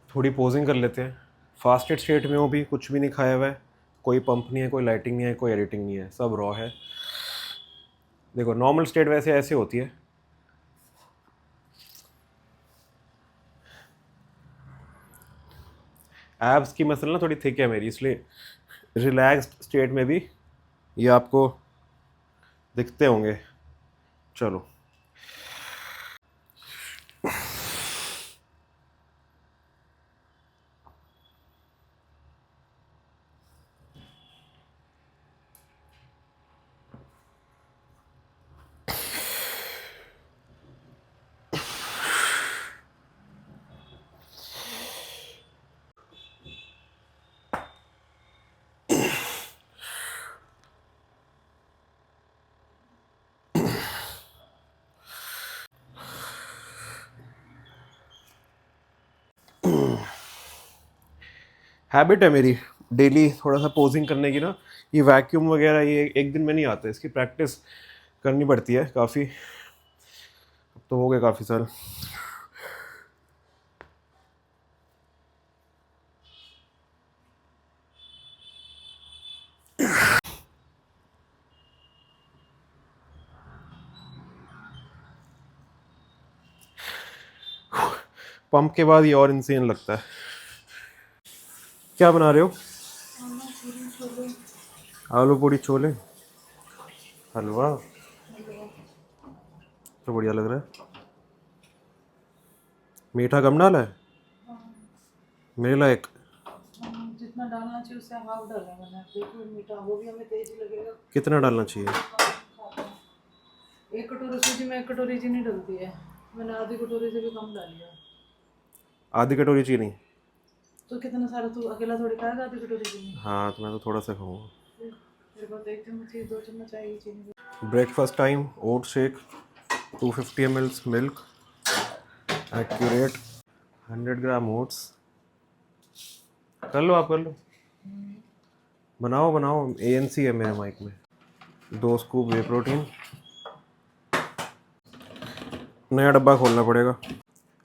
थोड़ी पोजिंग कर लेते हैं। फास्टेड स्टेट में वो भी कुछ भी नहीं खाया हुआ है, कोई पंप नहीं है, कोई लाइटिंग नहीं है, कोई एडिटिंग नहीं है, सब रॉ है। देखो नॉर्मल स्टेट वैसे ऐसे होती है। एब्स की मसल ना थोड़ी थिक है मेरी, इसलिए रिलैक्स्ड स्टेट में भी ये आपको दिखते होंगे। चलो हैबिट है मेरी डेली थोड़ा सा पोजिंग करने की ना। ये वैक्यूम वगैरह ये एक दिन में नहीं आता, इसकी प्रैक्टिस करनी पड़ती है काफ़ी। अब तो हो गए काफ़ी साल। पंप के बाद ये और इंसेन लगता है। क्या बना रहे हो? आलू पूड़ी छोले हलवा, तो बढ़िया लग रहा है। मीठा कम डाला है मेरे लायक। जितना डालना चाहिए उससे हाफ डाला मैंने, बिल्कुल मीठा, वो भी हमें तेज लगेगा। कितना डालना चाहिए? 1 कटोरी सूजी में 1 कटोरी चीनी डलती है, मैंने आधी कटोरी से भी कम डाली है। आधी कटोरी चीनी? तो कितना सारा तू अकेला थोड़ी खाएगा आधी कटोरी चीनी? हाँ तो मैं तो थोड़ा सा खाऊंगा। मेरे पास 1 चम्मच ही 2 चम्मच आएगी चीनी। ब्रेकफास्ट टाइम ओट शेक 250 ml मिल्क एक्यूरेट 100 ग्राम ओट्स। कर लो, आप कर लो, बनाओ बनाओ, ANC है मेरे माइक में। 2 स्कूप वे प्रोटीन। नया डब्बा खोलना पड़ेगा।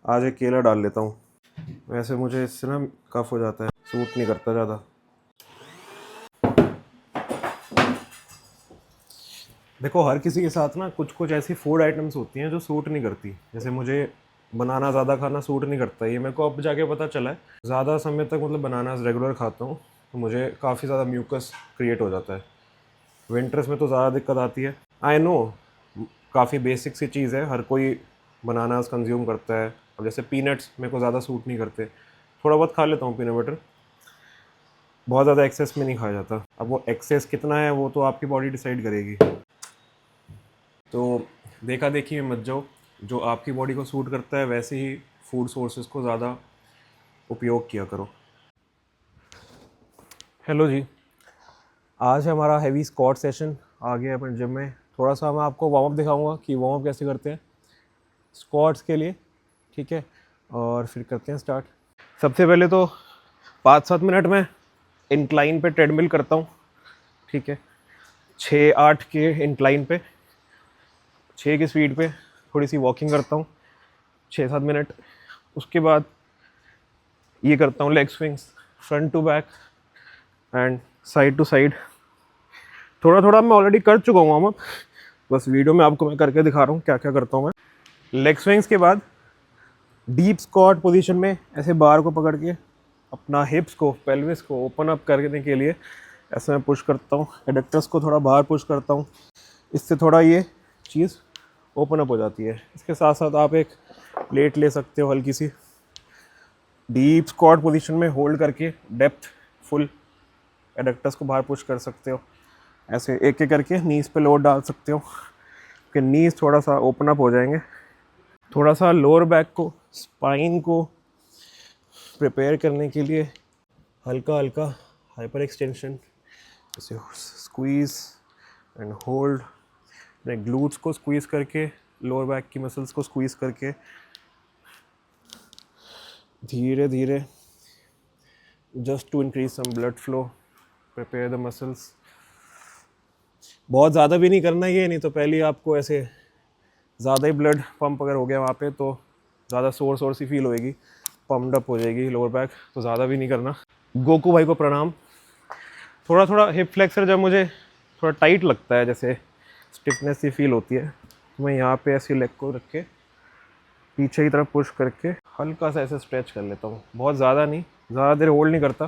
आज एक केला डाल लेता हूँ, वैसे मुझे इससे ना कफ हो जाता है, सूट नहीं करता ज़्यादा। देखो हर किसी के साथ ना कुछ कुछ ऐसी फूड आइटम्स होती हैं जो सूट नहीं करती। जैसे मुझे बनाना ज़्यादा खाना सूट नहीं करता, ये मेरे को अब जाके पता चला है। ज़्यादा समय तक मतलब बनाना रेगुलर खाता हूँ तो मुझे काफ़ी ज़्यादा म्यूकस क्रिएट हो जाता है। विंटर्स में तो ज़्यादा दिक्कत आती है। आई नो काफ़ी बेसिक सी चीज़ है, हर कोई बनानास कंज्यूम करता है। अब जैसे पीनट्स मेरे को ज़्यादा सूट नहीं करते, थोड़ा बहुत खा लेता हूँ पीनट बटर, बहुत ज़्यादा एक्सेस में नहीं खाया जाता। अब वो एक्सेस कितना है वो तो आपकी बॉडी डिसाइड करेगी। तो देखा देखी में मत जाओ, जो आपकी बॉडी को सूट करता है वैसे ही फूड सोर्सेज को ज़्यादा उपयोग किया करो। हेलो जी, आज है हमारा हैवी स्क्वाट सेशन आ गया अपन जिम में। थोड़ा सा मैं आपको वार्म अप दिखाऊंगा कि वार्म अप कैसे करते हैं स्क्वाट्स के लिए, ठीक है, और फिर करते हैं स्टार्ट। सबसे पहले तो 5-7 मिनट में इंक्लाइन पे ट्रेडमिल करता हूँ, ठीक है, 6-8 के इंक्लाइन पे, 6 की स्पीड पे थोड़ी सी वॉकिंग करता हूँ 6-7 मिनट। उसके बाद ये करता हूँ leg swings front to back and side to side. थोड़ा थोड़ा मैं ऑलरेडी कर चुका हूँ वार्म अप, बस वीडियो में आपको मैं करके दिखा रहा हूँ क्या क्या करता हूँ मैं। लेग स्विंग्स के बाद डीप स्क्वाट पोजीशन में ऐसे बार को पकड़ के अपना हिप्स को पेल्विस को ओपन अप करने के लिए ऐसे मैं पुश करता हूँ, एडक्टर्स को थोड़ा बाहर पुश करता हूँ, इससे थोड़ा ये चीज़ ओपन अप हो जाती है। इसके साथ साथ आप एक प्लेट ले सकते हो हल्की सी, डीप स्क्वाट पोजीशन में होल्ड करके डेप्थ फुल एडक्टर्स को बाहर पुश कर सकते हो। ऐसे एक एक करके नीज पे लोड डाल सकते हो कि नीज थोड़ा सा ओपन अप हो जाएंगे। थोड़ा सा लोअर बैक को स्पाइन को प्रिपेयर करने के लिए हल्का हल्का हाइपर एक्सटेंशन, जैसे स्क्वीज़ एंड होल्ड, अपने ग्लूट्स को स्क्वीज़ करके, लोअर बैक की मसल्स को स्क्वीज़ करके धीरे धीरे, just to increase some blood flow, prepare the muscles. बहुत ज़्यादा भी नहीं करना ये, नहीं तो पहले आपको ऐसे ज़्यादा ही ब्लड पंप अगर हो गया वहाँ पे तो ज़्यादा सोर सी फील होएगी। पम्ड अप हो जाएगी लोअर बैक, तो ज़्यादा भी नहीं करना। गोकू भाई को प्रणाम। थोड़ा थोड़ा हिप फ्लेक्सर जब मुझे थोड़ा टाइट लगता है, जैसे स्टिफनेस सी फील होती है, तो मैं यहाँ पे ऐसी लेग को रख के पीछे की तरफ पुश करके हल्का सा ऐसे स्ट्रेच कर लेता हूँ। बहुत ज़्यादा नहीं, ज़्यादा देर होल्ड नहीं करता,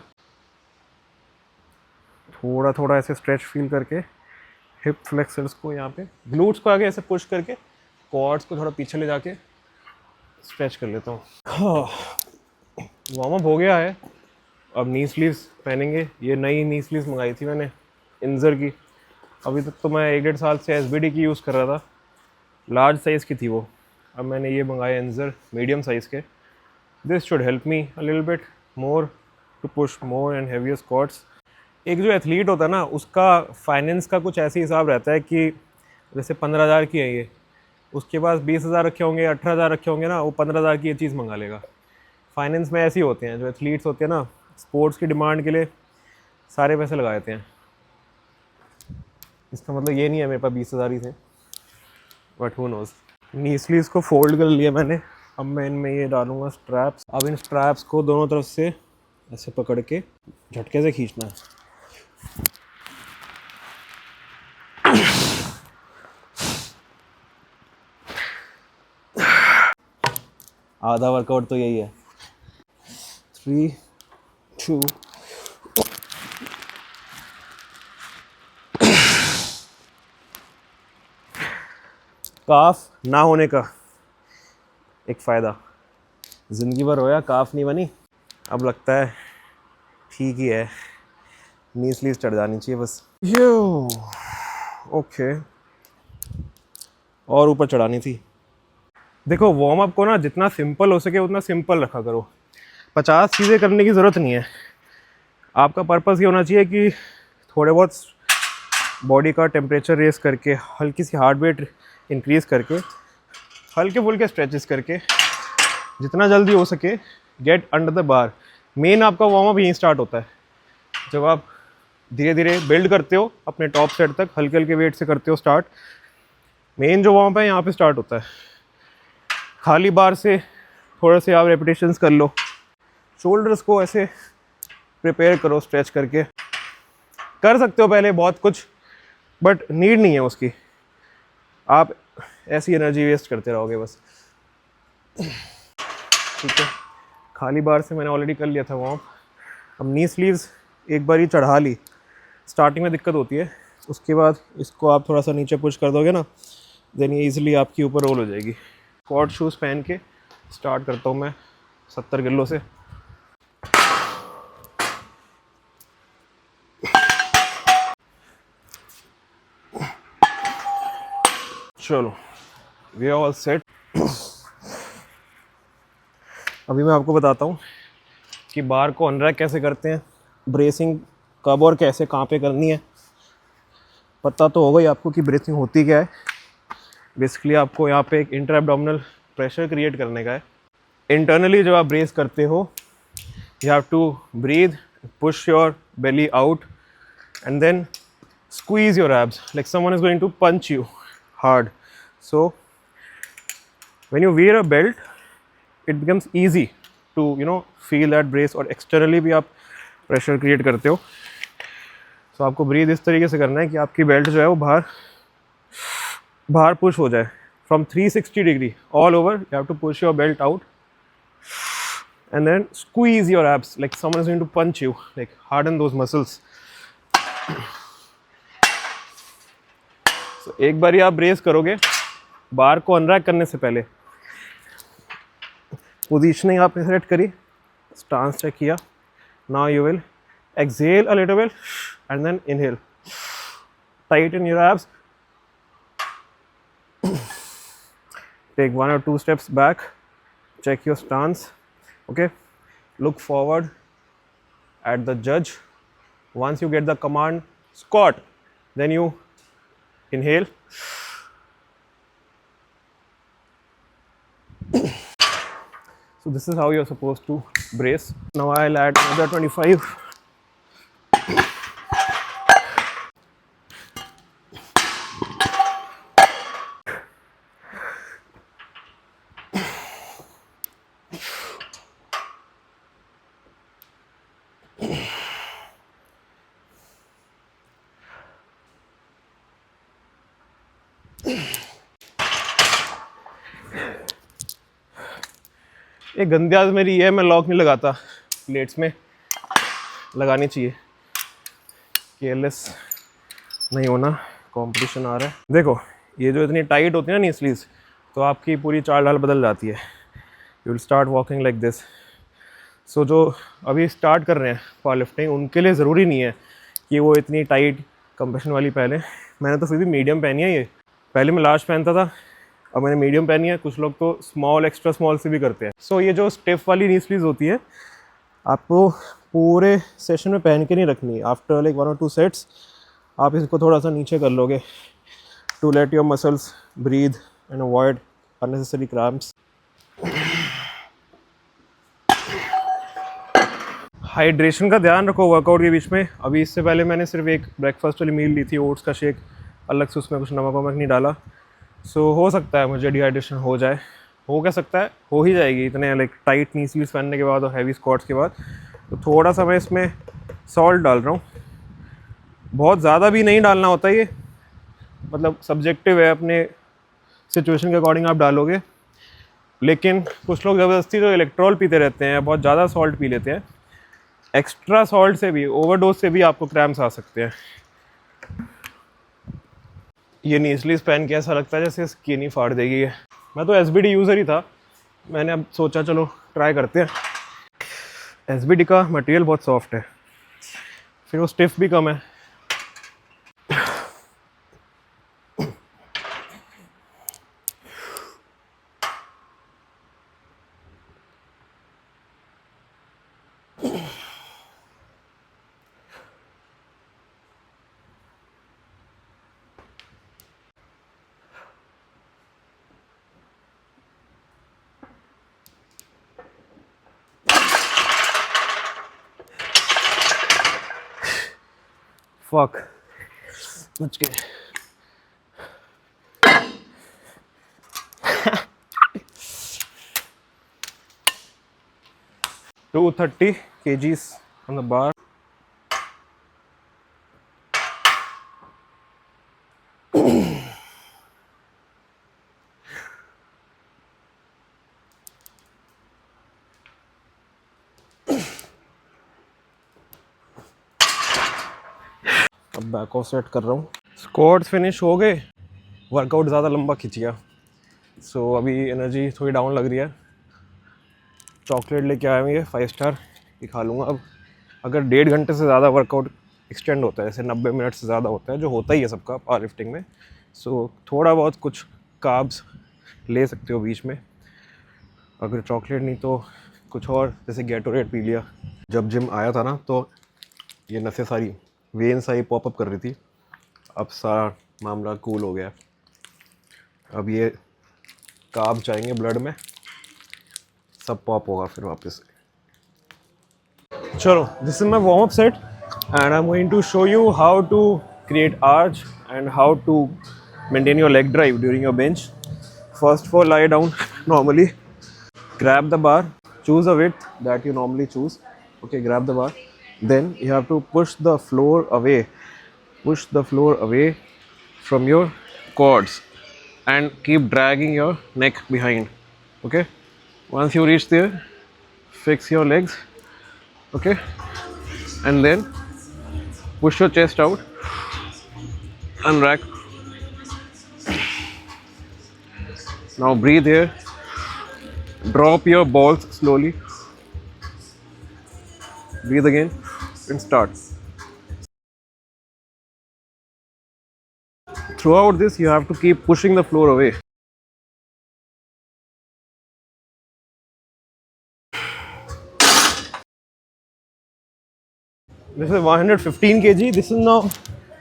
थोड़ा थोड़ा ऐसे स्ट्रेच फील करके हिप फ्लेक्सर्स को यहाँ पे ग्लूट्स को आगे ऐसे पुश करके क्वाड्स को थोड़ा पीछे ले जाके स्ट्रेच कर लेता हूँ। हाँ, वार्म अप हो गया है। अब नी स्लीव्स पहनेंगे। ये नई नी स्लीव्स मंगाई थी मैंने इंजर की। अभी तक तो मैं 1-1.5 साल से एसबीडी की यूज़ कर रहा था, लार्ज साइज़ की थी वो। अब मैंने ये मंगाया इंजर मीडियम साइज़ के। This should help me a little bit more to push more and heavier squats. एक जो एथलीट होता है ना, उसका फाइनेंस का कुछ ऐसे हिसाब रहता है कि जैसे 15,000 की है ये, उसके पास 20,000 रखे होंगे, 18,000 रखे होंगे ना, वो 15,000 की ये चीज़ मंगा लेगा। फाइनेंस में ऐसे ही होते हैं जो एथलीट्स होते हैं ना, स्पोर्ट्स की डिमांड के लिए सारे पैसे लगा देते हैं। इसका मतलब ये नहीं है मेरे पास 20,000 ही थे, but who knows. Knee sleeves को फोल्ड कर लिया मैंने। अब मैं इनमें ये डालूंगा स्ट्रैप्स। अब इन स्ट्रैप्स को दोनों तरफ से ऐसे पकड़ के झटके से खींचना है। आधा वर्कआउट तो यही है। 3, 2, काफ ना होने का एक फ़ायदा, ज़िंदगी भर रोया, काफ नहीं बनी। अब लगता है ठीक ही है, नी स्लीव चढ़ जानी चाहिए बस। यो ओके, और ऊपर चढ़ानी थी। देखो, वार्म अप को ना जितना सिंपल हो सके उतना सिंपल रखा करो। 50 चीज़ें करने की ज़रूरत नहीं है। आपका पर्पस ये होना चाहिए कि थोड़े बहुत बॉडी का टेम्परेचर रेस करके, हल्की सी हार्ट रेट इंक्रीज़ करके, हल्के फुल्के स्ट्रेचेस करके, जितना जल्दी हो सके get under the bar. Main आपका वार्म अप यहीं स्टार्ट होता है, जब आप धीरे धीरे बिल्ड करते हो अपने टॉप सेट तक, हल्के हल्के वेट से करते हो स्टार्ट। मेन जो वार्म अप है यहाँ पे स्टार्ट होता है। खाली बार से थोड़े से आप रेपिटेशंस कर लो, शोल्डर्स को ऐसे प्रिपेयर करो स्ट्रेच करके। कर सकते हो पहले बहुत कुछ, बट नीड नहीं है उसकी। आप ऐसी एनर्जी वेस्ट करते रहोगे बस। ठीक है, खाली बार से मैंने ऑलरेडी कर लिया था वार्म। अब नी स्लीव्स एक बार ही चढ़ा ली, स्टार्टिंग में दिक्कत होती है, उसके बाद इसको आप थोड़ा सा नीचे पुश कर दोगे ना, देन ये ईजिली आपकी ऊपर रोल हो जाएगी। स्क्वाट शूज़ पहन के स्टार्ट करता हूँ मैं 70 किलो से। चलो, वी आर ऑल सेट। अभी मैं आपको बताता हूँ कि बार को अनरैक कैसे करते हैं, ब्रेसिंग कब और कैसे कहाँ पे करनी है। पता तो होगा ही आपको कि ब्रेसिंग होती क्या है। बेसिकली आपको यहाँ पे एक इंटर एब्डोमिनल प्रेशर क्रिएट करने का है। इंटरनली जब आप ब्रेस करते हो, you have to breathe, push your belly out, and then squeeze your abs like someone is going to punch you hard. So when you wear a belt, it becomes easy to feel that brace, और externally भी आप pressure create करते हो। So आपको breathe इस तरीके से करना है कि आपकी बेल्ट जो है वो बाहर पुश हो जाए from 360 degree all over। You have to push your belt out and then squeeze your abs like someone is going to punch you, like harden those muscles. So एक बार आप ब्रेस करोगे, बार को अनरैक करने से पहले पोजीशनिंग आपने सेट करी, stance check किया। Now you will exhale a little bit and then inhale, tighten your abs, take 1 or 2 steps back, check your stance. Okay, look forward at the judge. Once you get the command squat, then you inhale. So this is how you're supposed to brace. Now I'll add another 25. एक गंदी आदत मेरी ये है, मैं lock नहीं लगाता plates में, लगानी चाहिए। केयरलेस नहीं होना, कंपटीशन आ रहा है। देखो ये जो इतनी टाइट होती है ना नी स्लीव्स, तो आपकी पूरी चाल ढाल बदल जाती है। You will start walking like this. So जो अभी स्टार्ट कर रहे हैं पावर लिफ्टिंग, उनके लिए ज़रूरी नहीं है कि वो इतनी टाइट कंप्रेशन वाली पहले। मैंने तो फिर भी मीडियम पहनी है ये। पहले मैं लार्ज पहनता था, अब मैंने मीडियम पहनी है। कुछ लोग तो स्मॉल, एक्स्ट्रा स्मॉल से भी करते हैं। सो ये जो स्टिफ वाली नी स्लीव्स होती है, आपको पूरे सेशन में पहन के नहीं रखनी। आफ्टर लाइक 1 और 2 सेट्स आप इसको थोड़ा सा नीचे कर लोगे, to let your muscles breathe and avoid unnecessary cramps. Hydration का ध्यान रखो वर्कआउट के बीच में। अभी इससे पहले मैंने सिर्फ एक ब्रेकफास्ट वाली मील ली थी, ओट्स का शेक, अलग से उसमें कुछ नमक वमक नहीं डाला। सो हो सकता है मुझे डिहाइड्रेशन हो जाए। हो क्या सकता है, हो ही जाएगी इतने लाइक टाइट नी स्लीव्स पहनने के बाद और हैवी स्क्वाट्स के बाद। तो थोड़ा सा मैं इसमें सॉल्ट डाल रहा हूँ, बहुत ज़्यादा भी नहीं डालना होता ये, मतलब सब्जेक्टिव है, अपने सिचुएशन के अकॉर्डिंग आप डालोगे। लेकिन कुछ लोग ज़बरदस्ती तो इलेक्ट्रॉल पीते रहते हैं, बहुत ज़्यादा सॉल्ट पी लेते हैं। एक्स्ट्रा सॉल्ट से भी, ओवरडोज से भी आपको क्रैम्प्स आ सकते हैं। ये नी स्लीव्स पहन के ऐसा लगता है जैसे स्किन ही फाड़ देगी है। मैं तो एसबीडी यूज़र ही था, मैंने अब सोचा चलो ट्राई करते हैं। एसबीडी का मटेरियल बहुत सॉफ्ट है, फिर वो स्टिफ भी कम है। फक, बच गए। 230 kgs on the bar. अब बैक ऑफ सेट कर रहा हूँ। स्क्वाट्स फिनिश हो गए, वर्कआउट ज़्यादा लंबा खिंच गया। सो अभी एनर्जी थोड़ी डाउन लग रही है। चॉकलेट लेके आया हूँ ये 5 स्टार, ये खा लूँगा अब। अगर 1.5 घंटे से ज़्यादा वर्कआउट एक्सटेंड होता है, जैसे 90 मिनट से ज़्यादा होता है, जो होता ही है सबका पावर लिफ्टिंग में, सो थोड़ा बहुत कुछ कार्ब्स ले सकते हो बीच में। अगर चॉकलेट नहीं तो कुछ और, जैसे गैटोरेट पी लिया। जब जिम आया था ना, तो ये नसें सारी, वेन सारी पॉपअप कर रही थी। अब सारा मामला कूल हो गया। अब ये कार्ब जाएंगे ब्लड में, सब पॉप होगा फिर वापस। चलो, this is my warm up set and I am going to show you how to create arch and how to maintain your leg drive during your bench. First of all, lie down normally, grab the bar, choose a width that you normally choose. Okay, grab the bar, then you have to push the floor away from your quads and keep dragging your neck behind. Okay, once you reach there, fix your legs. Okay, and then push your chest out and rack. Now breathe here, drop your balls slowly, breathe again and start. Throughout this you have to keep pushing the floor away. This is 115 kg. This is now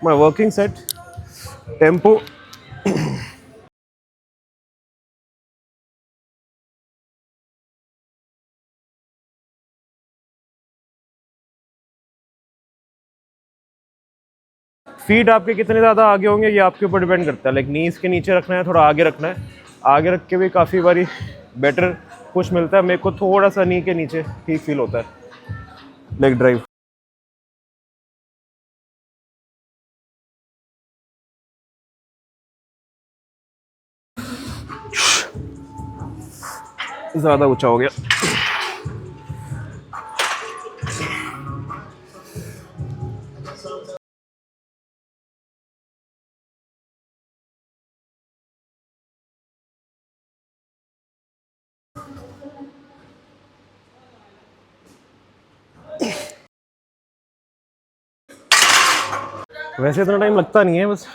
my working set. Tempo. Feet आपके कितने ज़्यादा आगे होंगे ये आपके ऊपर depend करता है। लाइक नीज के नीचे रखना है, थोड़ा आगे रखना है। आगे रख के भी काफ़ी बारी बेटर पुश मिलता है। मेरे को थोड़ा सा नी के नीचे ठीक फील होता है लेग ड्राइव। ज़्यादा ऊंचा हो गया। वैसे इतना टाइम लगता नहीं है, बस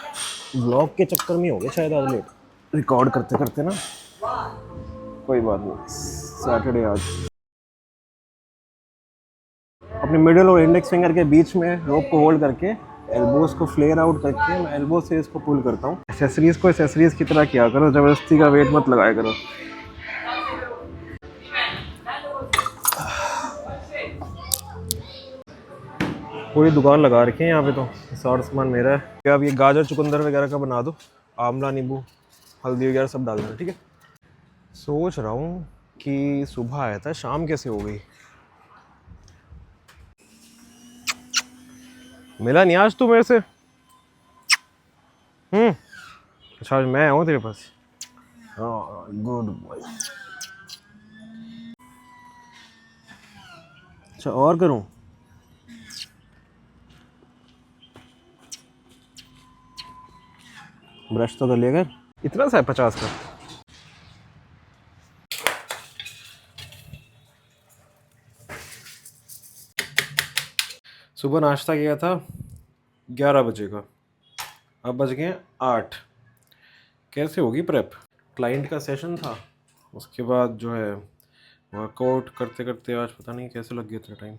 ब्लॉग के चक्कर में हो गया शायद आज लेट, रिकॉर्ड करते करते ना। कोई बात नहीं, सैटरडे आज। अपने मिडिल और इंडेक्स फिंगर के बीच में रोप को होल्ड करके एल्बोस को फ्लेयर आउट करके मैं एल्बो से इसको पुल करता हूँ। एसेसरीज को एसेसरीज की तरह किया करो, ज़बरदस्ती का वेट मत लगाया करो। पूरी दुकान लगा रखी है यहाँ पे, तो सारा सामान मेरा है। क्या अब ये गाजर चुकंदर वगैरह का बना दो, आंवला नींबू हल्दी वगैरह सब डाल देना, ठीक है। सोच रहा हूँ कि सुबह आया था, शाम कैसे हो गई। मिला नहीं आज तू मेरे से। अच्छा आज मैं आऊँ तेरे पास। Good boy. अच्छा और करूँ? ब्रश तो कर लिया कर। इतना सा है 50 का। सुबह नाश्ता किया था 11 बजे का, अब बज गए 8। कैसे होगी प्रेप? क्लाइंट का सेशन था, उसके बाद जो है वर्कआउट करते करते आज पता नहीं कैसे लग गया था टाइम।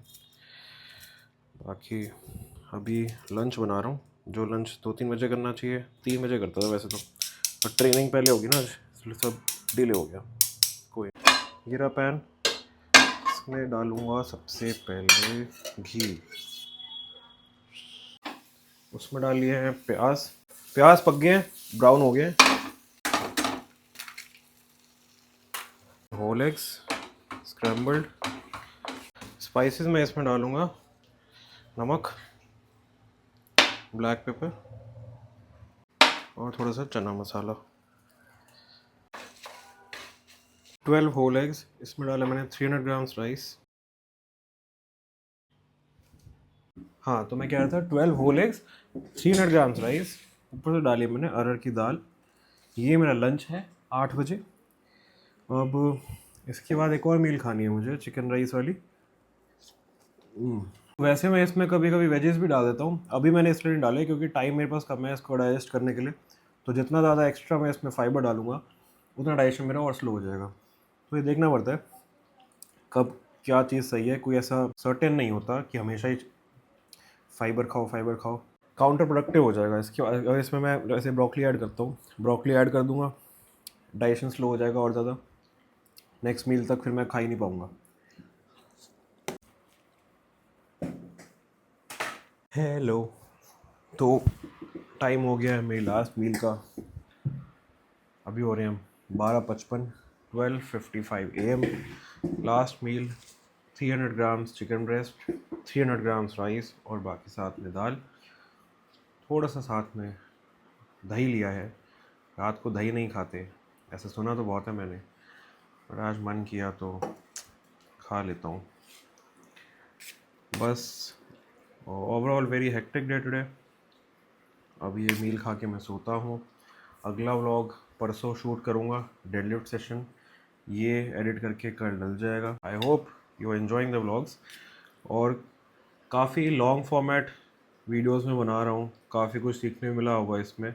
बाकी अभी लंच बना रहा हूँ, जो लंच 2-3 बजे करना चाहिए 3 बजे करता था वैसे तो, और ट्रेनिंग पहले होगी ना इसलिए सब डिले हो गया। कोई गिरा पैन, इसमें डालूँगा सबसे पहले घी। उसमें डाल लिए हैं प्याज। प्याज पक गए हैं, ब्राउन हो गए। Whole eggs scrambled. स्पाइसेस में इसमें डालूँगा नमक, ब्लैक पेपर और थोड़ा सा चना मसाला। 12 होल एग्स, इसमें डाला मैंने 300 ग्राम्स राइस। हाँ तो मैं कह रहा था 12 होल एग्स 300 ग्राम्स राइस, ऊपर से डाली मैंने अरहर की दाल। ये मेरा लंच है 8 बजे। अब इसके बाद एक और मील खानी है मुझे, चिकन राइस वाली। वैसे मैं इसमें कभी कभी वेजेस भी डाल देता हूँ, अभी मैंने इसलिए नहीं डाले क्योंकि टाइम मेरे पास कम है इसको डाइजेस्ट करने के लिए। तो जितना ज़्यादा एक्स्ट्रा मैं इसमें फाइबर डालूंगा उतना डाइजेशन मेरा और स्लो हो जाएगा। तो ये देखना पड़ता है कब क्या चीज़ सही है, कोई ऐसा सर्टेन नहीं होता कि हमेशा ही फाइबर खाओ। काउंटर प्रोडक्टिव हो जाएगा इसके। अगर इसमें मैं ऐसे ब्रोकली ऐड करता हूँ, ब्रोकली ऐड कर दूंगा, डाइजेशन स्लो हो जाएगा और ज़्यादा, नेक्स्ट मील तक फिर मैं खा ही नहीं पाऊँगा। हेलो, तो टाइम हो गया है मेरी लास्ट मील का। अभी हो रहे हैं 12:55, 12:55 AM। Last meal 300 grams chicken breast, 300 grams rice और बाकी साथ में दाल, थोड़ा सा साथ में दही लिया है। रात को दही नहीं खाते, ऐसा सुना तो बहुत है मैंने, पर आज मन किया तो खा लेता हूँ। बस overall very hectic day today. अभी ये मील खा के मैं सोता हूँ। अगला व्लॉग परसों शूट करूँगा, डेडलिफ्ट सेशन, ये एडिट करके कल डल जाएगा। I hope you are enjoying the vlogs. और काफ़ी लॉन्ग फॉर्मेट वीडियोस में बना रहा हूँ, काफ़ी कुछ सीखने मिला होगा इसमें।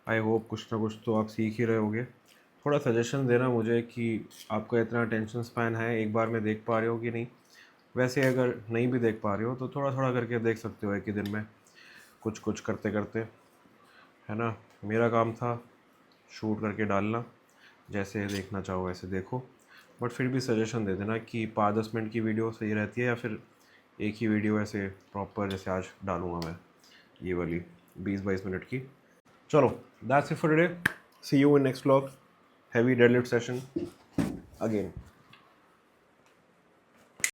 आई होप कुछ ना कुछ तो आप सीख ही रहे होगे। थोड़ा सजेशन देना मुझे कि आपका इतना अटेंशन स्पैन है, एक बार में देख पा रहे हो कि नहीं। वैसे अगर नहीं भी देख पा रहे हो तो थोड़ा थोड़ा करके देख सकते हो एक ही दिन में, कुछ कुछ करते करते, है ना। मेरा काम था शूट करके डालना, जैसे देखना चाहो वैसे देखो, बट फिर भी सजेशन दे देना कि 5-10 मिनट की वीडियो सही रहती है या फिर एक ही वीडियो ऐसे प्रॉपर जैसे आज डालूँगा मैं ये वाली 20-22 मिनट की। चलो that's it for today, see you in next vlog, heavy deadlift session again.